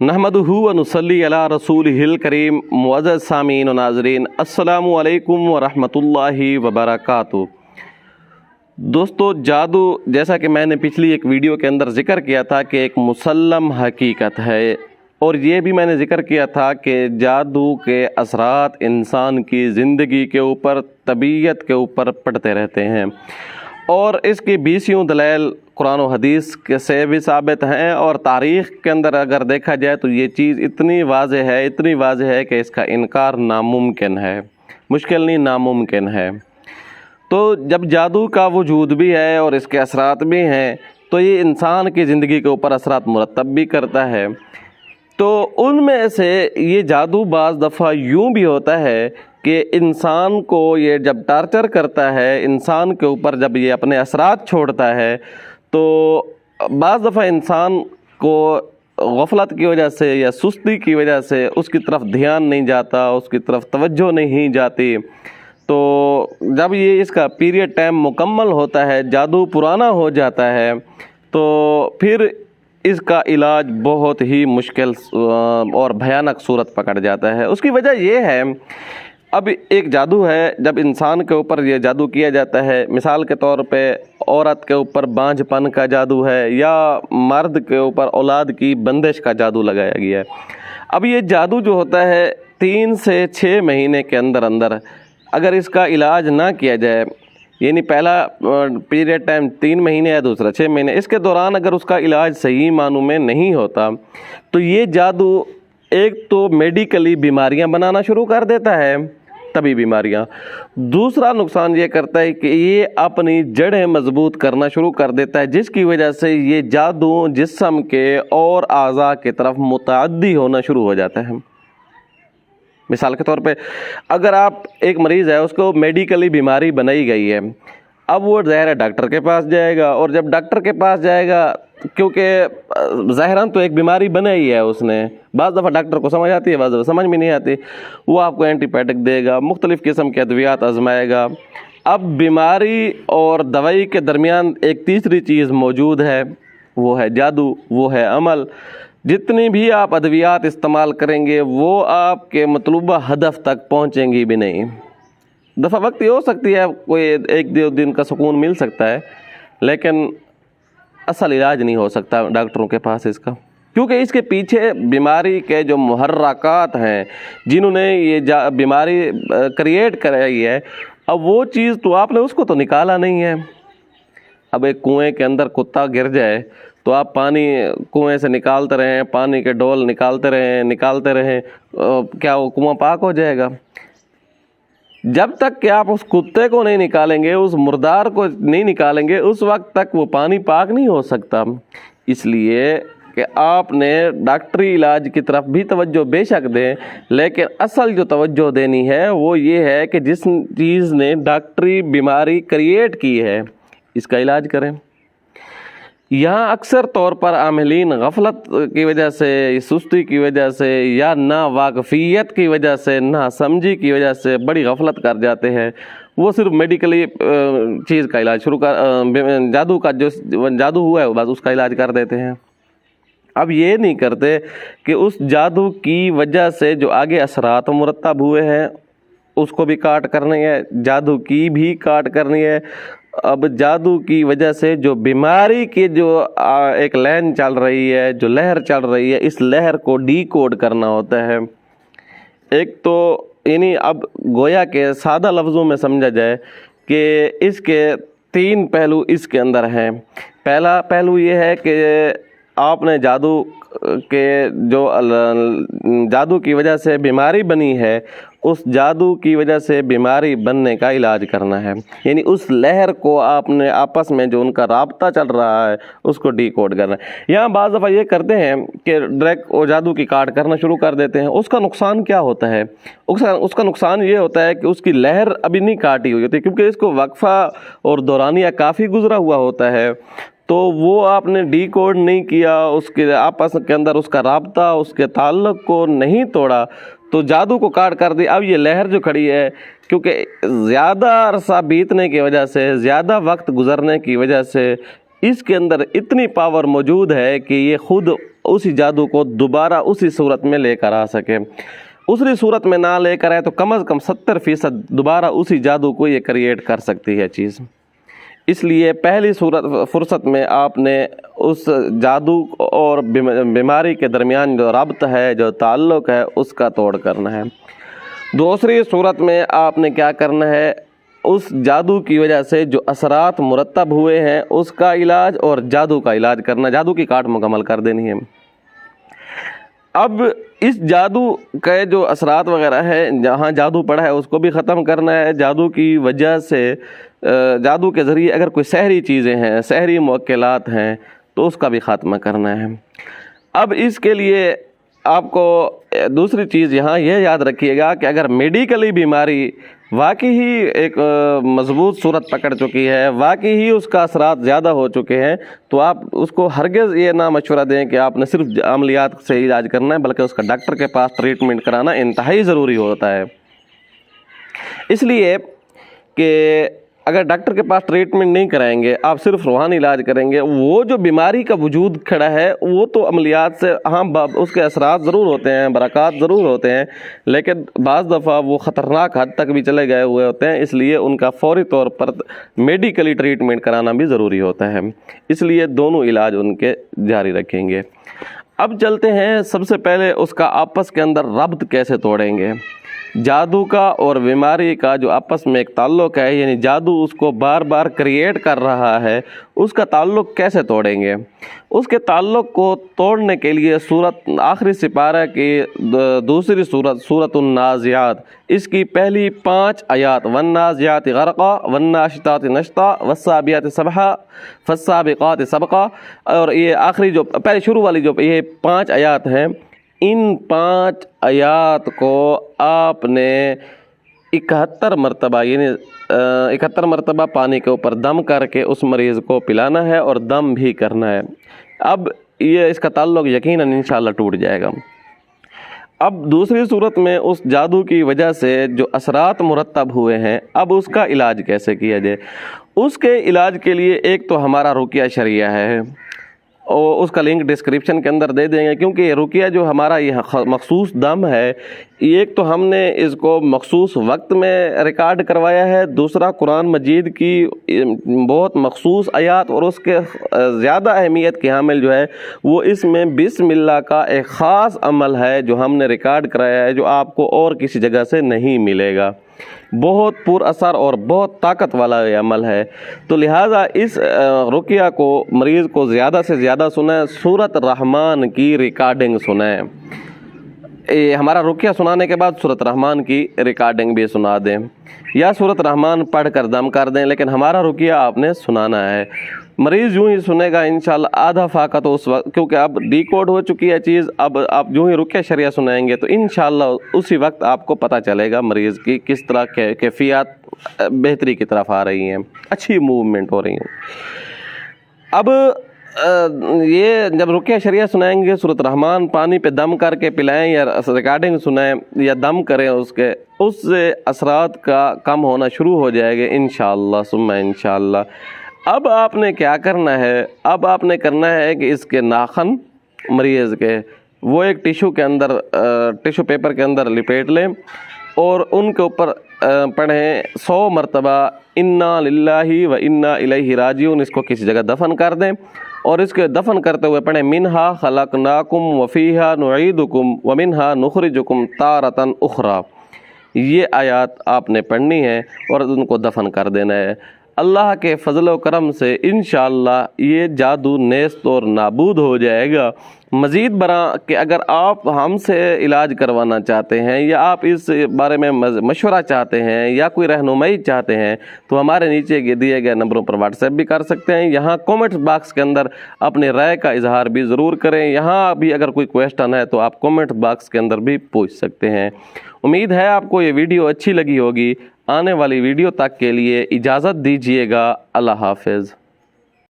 नहमदुहु व नुसल्ली अला रसूलिहिल करीम। मुअज़्ज़ज़ सामीन व नाज़रीन, अस्सलामु अलैकुम व रहमतुल्लाहि व बरकातुहू। दोस्तों, जादू, जैसा कि मैंने पिछली एक वीडियो के अंदर ज़िक्र किया था कि एक मुसल्लम हकीकत है, और ये भी मैंने ज़िक्र किया था कि जादू के असरात इंसान की ज़िंदगी के ऊपर, तबीयत के ऊपर पड़ते रहते हैं, और इसकी 20 दलाइल कुरान और हदीस के से भी साबित हैं, और तारीख़ के अंदर अगर देखा जाए तो ये चीज़ इतनी वाज़ेह है कि इसका इनकार नामुमकिन है, मुश्किल नहीं नामुमकिन है। तो जब जादू का वजूद भी है और इसके असरात भी हैं, तो ये इंसान की ज़िंदगी के ऊपर असरात मुरतब भी करता है। तो उनमें से ये जादू बाज़ दफ़ा यूँ भी होता है कि इंसान को ये जब टार्चर करता है, इंसान के ऊपर जब ये अपने असरात छोड़ता है, तो बाज़ दफ़ा इंसान को गफलत की वजह से या सुस्ती की वजह से उसकी तरफ ध्यान नहीं जाता, उसकी तरफ तवज्जो नहीं जाती। तो जब ये इसका पीरियड टाइम मुकम्मल होता है, जादू पुराना हो जाता है, तो फिर इसका इलाज बहुत ही मुश्किल और भयानक सूरत पकड़ जाता है। उसकी वजह ये है, अब एक जादू है, जब इंसान के ऊपर ये जादू किया जाता है, मिसाल के तौर पे औरत के ऊपर बांझपन का जादू है, या मर्द के ऊपर औलाद की बंदिश का जादू लगाया गया है। अब ये जादू जो होता है 3 से 6 महीने के अंदर अंदर अगर इसका इलाज ना किया जाए, यानी पहला पीरियड टाइम 3 महीने या दूसरा 6 महीने, इसके दौरान अगर उसका इलाज सही मानों में नहीं होता, तो ये जादू एक तो मेडिकली बीमारियां बनाना शुरू कर देता है, तभी बीमारियां। दूसरा नुकसान ये करता है कि ये अपनी जड़ें मजबूत करना शुरू कर देता है, जिसकी वजह से ये जादू जिस्म के और आज़ा की तरफ मुतअद्दी होना शुरू हो जाता है। मिसाल के तौर पे अगर आप एक मरीज़ है, उसको मेडिकली बीमारी बनाई गई है, अब वो ज़ाहिर है डॉक्टर के पास जाएगा, और जब डॉक्टर के पास जाएगा, क्योंकि ज़ाहिरन तो एक बीमारी बनाई है उसने, बाज़ दफ़ा डॉक्टर को समझ आती है, बाज़ दफ़ा समझ में नहीं आती, वो आपको एंटीबायोटिक देगा, मुख्तलिफ़ किस्म के अद्वियात आजमाएगा। अब बीमारी और दवाई के दरमियान एक तीसरी चीज़ मौजूद है, वो है जादू, वो है अमल। जितनी भी आप अद्वियात इस्तेमाल करेंगे, वो आपके मतलूबा हदफ तक पहुँचेंगी भी नहीं। दफ़ा वक्त ये हो सकती है, कोई 1-2 दिन का सुकून मिल सकता है, लेकिन असल इलाज नहीं हो सकता डॉक्टरों के पास इसका, क्योंकि इसके पीछे बीमारी के जो मुहर्रकात हैं, जिन्होंने ये बीमारी क्रिएट कराई है, अब वो चीज़ तो आपने उसको तो निकाला नहीं है। अब एक कुएं के अंदर कुत्ता गिर जाए, तो आप पानी कुएं से निकालते रहें, पानी के डोल निकालते रहें, क्या वो कुआं पाक हो जाएगा? जब तक कि आप उस कुत्ते को नहीं निकालेंगे, उस मुर्दार को नहीं निकालेंगे, उस वक्त तक वो पानी पाक नहीं हो सकता। इसलिए कि आपने डॉक्टरी इलाज की तरफ भी तवज्जो बेशक दें, लेकिन असल जो तवज्जो देनी है वो ये है कि जिस चीज़ ने डॉक्टरी बीमारी क्रिएट की है, इसका इलाज करें। यहाँ अक्सर तौर पर आमिलीन गफलत की वजह से, सुस्ती की वजह से, या ना वाकफियत की वजह से, ना समझी की वजह से बड़ी गफलत कर जाते हैं। वो सिर्फ मेडिकली चीज़ का इलाज शुरू कर, जादू का जो जादू हुआ है बस उसका इलाज कर देते हैं। अब ये नहीं करते कि उस जादू की वजह से जो आगे असरात मुरतब हुए हैं, उसको भी काट करनी है, जादू की भी काट करनी है। अब जादू की वजह से जो बीमारी की जो एक लाइन चल रही है, जो लहर चल रही है, इस लहर को डीकोड करना होता है। एक तो यानी अब गोया के सादा लफ्ज़ों में समझा जाए कि इसके 3 पहलू इसके अंदर हैं। पहला पहलू ये है कि आपने जादू के जो जादू की वजह से बीमारी बनी है, उस जादू की वजह से बीमारी बनने का इलाज करना है। यानी उस लहर को आपने आपस में जो उनका राब्ता चल रहा है, उसको डीकोड करना है। यहाँ बाज़ दफ़ा ये करते हैं कि डायरेक्ट वो जादू की काट करना शुरू कर देते हैं। उसका नुकसान क्या होता है? उसका नुकसान ये होता है कि उसकी लहर अभी नहीं काटी हुई होती, क्योंकि इसको वक्फ़ा और दौरानिया काफ़ी गुजरा हुआ होता है, तो वो आपने डीकोड नहीं किया, उसके आपस के अंदर उसका राब्ता, उसके ताल्लुक़ को नहीं तोड़ा, तो जादू को काट कर दी। अब ये लहर जो खड़ी है, क्योंकि ज़्यादा अरसा बीतने की वजह से, ज़्यादा वक्त गुजरने की वजह से इसके अंदर इतनी पावर मौजूद है कि ये खुद उसी जादू को दोबारा उसी सूरत में लेकर आ सके। उसी सूरत में ना लेकर आए तो कम से कम 70% दोबारा उसी जादू को ये क्रिएट कर सकती है चीज़। इसलिए पहली फुर्सत में आपने उस जादू और बीमारी के दरमियान जो रब्त है, जो ताल्लुक़ है, उसका तोड़ करना है। दूसरी सूरत में आपने क्या करना है, उस जादू की वजह से जो असरात मुरतब हुए हैं उसका इलाज और जादू का इलाज करना, जादू की काट मुकम्मल कर देनी है। अब इस जादू के जो असरात वगैरह है, जहाँ जादू पड़ा है उसको भी ख़त्म करना है। जादू की वजह से, जादू के ज़रिए अगर कोई सहरी चीज़ें हैं, सहरी मुअक्किलात हैं, तो उसका भी ख़ात्मा करना है। अब इसके लिए आपको दूसरी चीज़ यहाँ यह याद रखिएगा कि अगर मेडिकली बीमारी वाकई ही एक मजबूत सूरत पकड़ चुकी है, वाकई ही उसका असरात ज़्यादा हो चुके हैं, तो आप उसको हरगिज़ ये ना मशवरा दें कि आपने सिर्फ अमलियात से इलाज करना है, बल्कि उसका डॉक्टर के पास ट्रीटमेंट कराना इंतहाई ज़रूरी होता है। इसलिए कि अगर डॉक्टर के पास ट्रीटमेंट नहीं कराएंगे, आप सिर्फ रूहानी इलाज करेंगे, वो जो बीमारी का वजूद खड़ा है वो तो अमलियात से, हाँ उसके असरात ज़रूर होते हैं, बरक़ात ज़रूर होते हैं, लेकिन बाज़ दफ़ा वो ख़तरनाक हद तक भी चले गए हुए होते हैं। इसलिए उनका फ़ौरी तौर पर मेडिकली ट्रीटमेंट कराना भी ज़रूरी होता है। इसलिए दोनों इलाज उनके जारी रखेंगे। अब चलते हैं, सबसे पहले उसका आपस के अंदर रब्त कैसे तोड़ेंगे। जादू का और बीमारी का जो आपस में एक ताल्लुक़ है, यानी जादू उसको बार बार क्रिएट कर रहा है, उसका ताल्लुक़ कैसे तोड़ेंगे। उसके ताल्लुक़ को तोड़ने के लिए सूरत आखिरी सिपारा की दूसरी सूरतुन नाज़ियात, इसकी पहली 5 आयात, वन्नाज़ियात गरक़ा वन्नाशितात नश्ता वस्साबियात सबहा फस्साबिक़ात सबक़ा, और ये आखिरी जो पहले शुरू वाली जो ये 5 आयात हैं, इन 5 आयात को आपने 71 मरतबा, यानी 71 मरतबा पानी के ऊपर दम करके उस मरीज़ को पिलाना है और दम भी करना है। अब ये इसका ताल्लुक़ यकीनन इंशाअल्लाह टूट जाएगा। अब दूसरी सूरत में उस जादू की वजह से जो असरात मुरतब हुए हैं, अब उसका इलाज कैसे किया जाए। उसके इलाज के लिए एक तो हमारा रुकिया शरिया है, और उसका लिंक डिस्क्रिप्शन के अंदर दे देंगे, क्योंकि रुकिया जो हमारा ये मखसूस दम है, एक तो हमने इसको मखसूस वक्त में रिकॉर्ड करवाया है, दूसरा कुरान मजीद की बहुत मखसूस आयात और उसके ज़्यादा अहमियत की हामिल जो है वो इसमें बिस्मिल्लाह का एक ख़ास अमल है जो हमने रिकॉर्ड कराया है, जो आपको और किसी जगह से नहीं मिलेगा। बहुत पुरअसर और बहुत ताकत वाला ये अमल है। तो लिहाजा इस रुकिया को मरीज़ को ज़्यादा से ज़्यादा सुनाएं, सूरत रहमान की रिकॉर्डिंग सुनाएं। हमारा रुकिया सुनाने के बाद सूरत रहमान की रिकॉर्डिंग भी सुना दें, या सूरत रहमान पढ़ कर दम कर दें, लेकिन हमारा रुकिया आपने सुनाना है। मरीज़ यूँ ही सुनेगा इंशाअल्लाह आधा फाका तो उस वक्त, क्योंकि अब डिकोड हो चुकी है चीज़, अब आप यूँ ही रुकिया शरिया सुनाएंगे तो इंशाअल्लाह उसी वक्त आपको पता चलेगा मरीज़ की किस तरह के कैफियत बेहतरी की तरफ आ रही हैं, अच्छी मूवमेंट हो रही हैं। अब ये जब रुकिया शरिया सुनाएंगे, सूरत रहमान पानी पे दम करके पिलाएं या रिकॉर्डिंग सुनाएं या दम करें, उससे असरात का कम होना शुरू हो जाएगा इंशाअल्लाह सुम्मा इंशाअल्लाह। अब आपने क्या करना है, अब आपने करना है कि इसके नाखन मरीज़ के वो एक टिशू के अंदर, टिशू पेपर के अंदर लिपेट लें और उनके ऊपर पढ़ें 100 मरतबा इन्ना लिल्लाहि व इन्ना इलैहि राजिऊन। इसको किसी जगह दफन कर दें और इसके दफन करते हुए पढ़ें मिन्हा खलकनाकुम व फीहा नुईदुकुम व मिन्हा नुखरिजुकुम तारतन उखरा। ये आयत आपने पढ़नी है और उनको दफन कर देना है। अल्लाह के फजल व करम से इंशाअल्लाह ये जादू नेस्त और नाबूद हो जाएगा। मज़ीद बरा कि अगर आप हमसे इलाज करवाना चाहते हैं या आप इस बारे में मशवरा चाहते हैं या कोई रहनुमाई चाहते हैं तो हमारे नीचे दिए गए नंबरों पर व्हाट्सएप भी कर सकते हैं। यहाँ कमेंट बॉक्स के अंदर अपने राय का इजहार भी ज़रूर करें। यहाँ भी अगर कोई क्वेश्चन है तो आप कमेंट बॉक्स के अंदर भी पूछ सकते हैं। उम्मीद है आपको ये वीडियो अच्छी लगी होगी। आने वाली वीडियो तक के लिए इजाज़त दीजिएगा। अल्लाह हाफ़िज़।